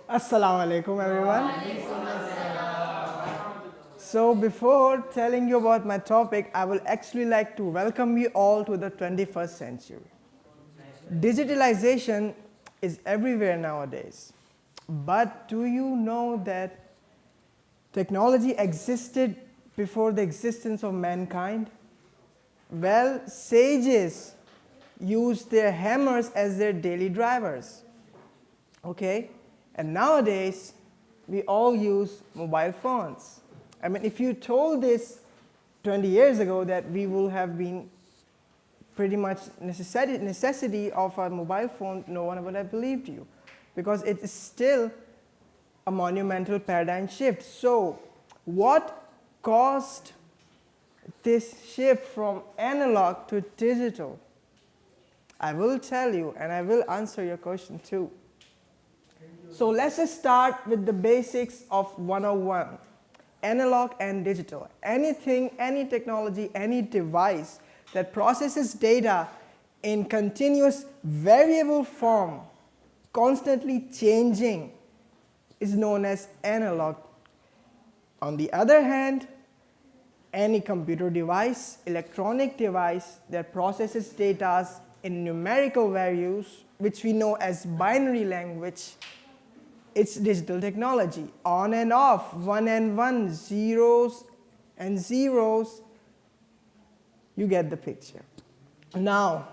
Assalamu alaikum, everyone. So, before telling you about my topic, I will actually like to welcome you all to the 21st century. Digitalization is everywhere nowadays. But do you know that technology existed before the existence of mankind? Well, sages used their hammers as their daily drivers. Okay? And nowadays, we all use mobile phones. I mean, if you told this 20 years ago that we will have been pretty much necessity of a mobile phone, no one would have believed you, because it is still a monumental paradigm shift. So, what caused this shift from analog to digital? I will tell you, and I will answer your question too. So let's just start with the basics of 101, analog and digital. Anything, any technology, any device that processes data in continuous variable form, constantly changing, is known as analog. On the other hand, any computer device, electronic device that processes data in numerical values, which we know as binary language, it's digital technology. On and off, 1 and 1, zeros and zeros. You get the picture. Now,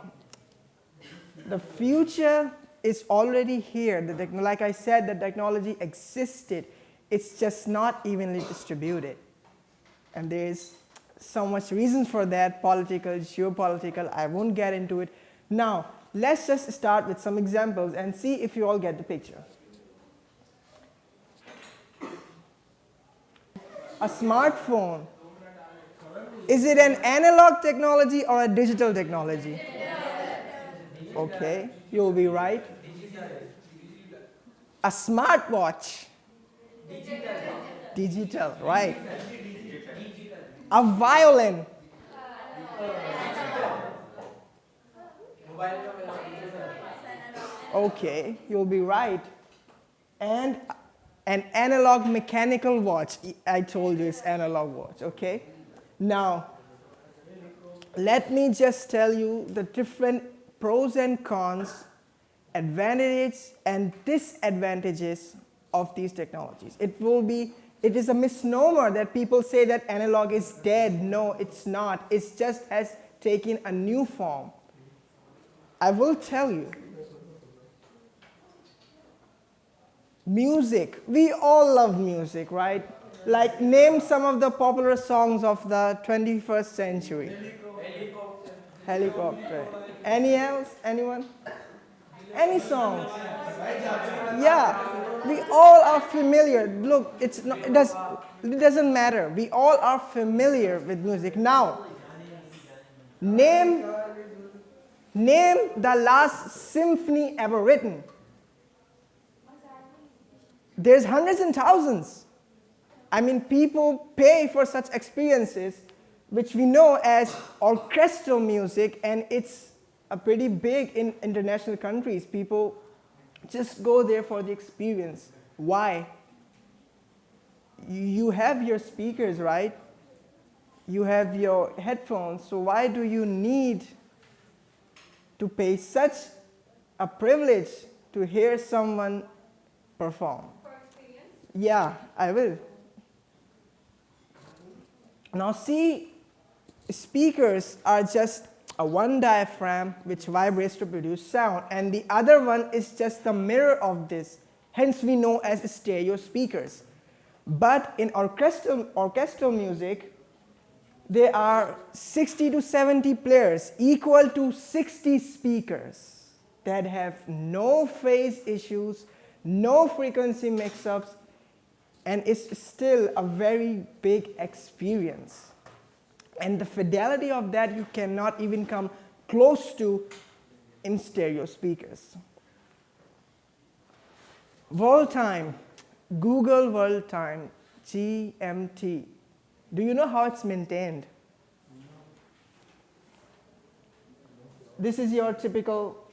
the future is already here. Like I said, the technology existed. It's just not evenly distributed. And there's so much reasons for that, political, geopolitical. I won't get into it. Now, let's just start with some examples and see if you all get the picture. A smartphone, is it an analog technology or a digital technology? Okay, you'll be right. A smartwatch, digital, right. A violin, okay, you'll be right. And an analog mechanical watch. I told you it's analog watch, okay? Now, let me just tell you the different pros and cons, advantages and disadvantages of these technologies. It is a misnomer that people say that analog is dead. No, it's not. It just has taken a new form. I will tell you. Music. We all love music, right? Like, name some of the popular songs of the 21st century. Helicopter. Any else? Anyone? Any songs? Yeah. We all are familiar. Look, it doesn't matter. We all are familiar with music. Now, name the last symphony ever written. There's hundreds and thousands. I mean, people pay for such experiences, which we know as orchestral music, and it's a pretty big in international countries. People just go there for the experience. Why? You have your speakers, right? You have your headphones, so why do you need to pay such a privilege to hear someone perform? Yeah, I will. Now see, speakers are just a one diaphragm which vibrates to produce sound, and the other one is just the mirror of this. Hence we know as stereo speakers. But in orchestral music, there are 60 to 70 players equal to 60 speakers that have no phase issues, no frequency mix-ups, and it's still a very big experience. And the fidelity of that you cannot even come close to in stereo speakers. World time, Google World Time, GMT. Do you know how it's maintained? This is your typical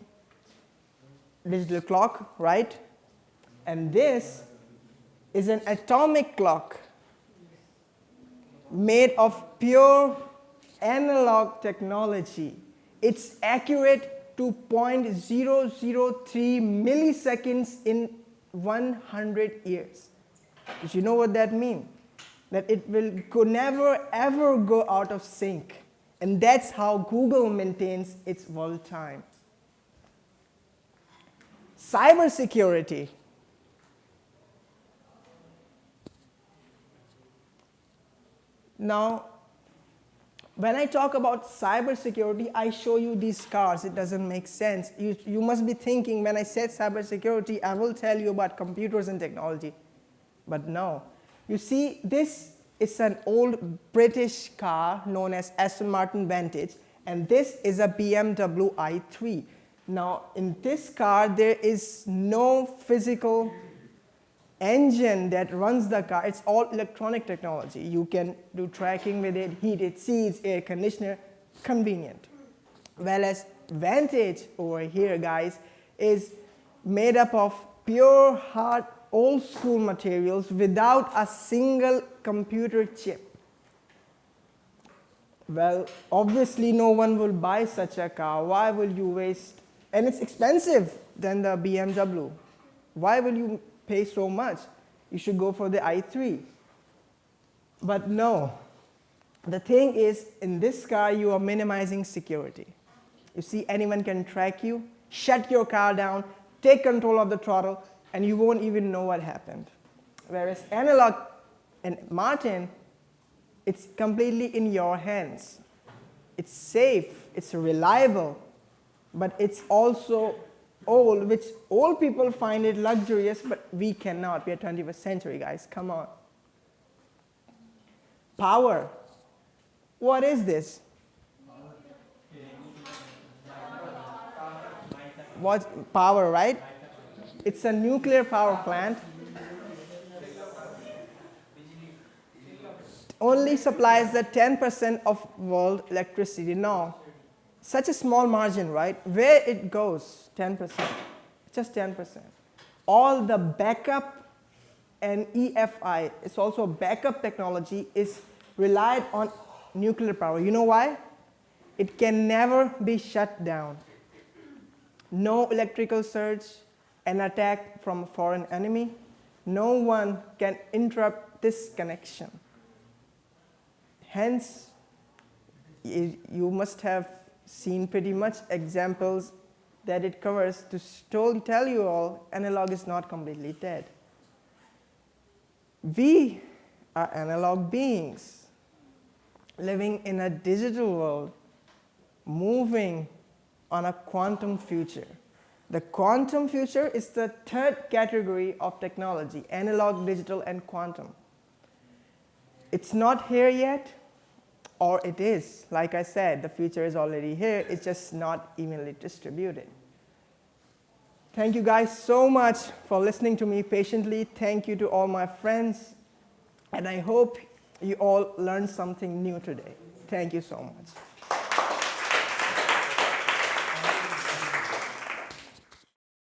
digital clock, right? And this is an atomic clock made of pure analog technology. It's accurate to 0.003 milliseconds in 100 years. Did you know what that means? That it will never ever go out of sync. And that's how Google maintains its world time. Cybersecurity. Now, when I talk about cybersecurity, I show you these cars. It doesn't make sense. You must be thinking, when I said cybersecurity, I will tell you about computers and technology. But no. You see, this is an old British car known as Aston Martin Vantage, and this is a BMW i3. Now, in this car, there is no physical engine that runs the car. It's all electronic technology. You can do tracking with it, heated seats, air conditioner, convenient. Whereas Vantage over here, guys, is made up of pure, hard, old school materials without a single computer chip. Well, obviously no one will buy such a car. Why will you waste? And it's expensive than the BMW. Why will you pay so much? You should go for the i3. But no. The thing is, in this car, you are minimizing security. You see, anyone can track you, shut your car down, take control of the throttle, and you won't even know what happened. Whereas analog and Martin, it's completely in your hands. It's safe, it's reliable, but it's also old, which old people find it luxurious, but we cannot. We are 21st century, guys. Come on. Power. What is this? What power, right? It's a nuclear power plant. Only supplies the 10% of world electricity. Now, such a small margin, right? Where it goes, 10%, just 10%. All the backup and EFI, it's also backup technology, is relied on nuclear power. You know why? It can never be shut down. No electrical surge, an attack from a foreign enemy. No one can interrupt this connection. Hence, you must have seen pretty much examples that it covers to tell you all analog is not completely dead. We are analog beings living in a digital world, moving on a quantum future. The quantum future is the third category of technology: analog, digital, and quantum. It's not here yet, or it is. Like I said, the future is already here. It's just not evenly distributed. Thank you guys so much for listening to me patiently. Thank you to all my friends. And I hope you all learned something new today. Thank you so much.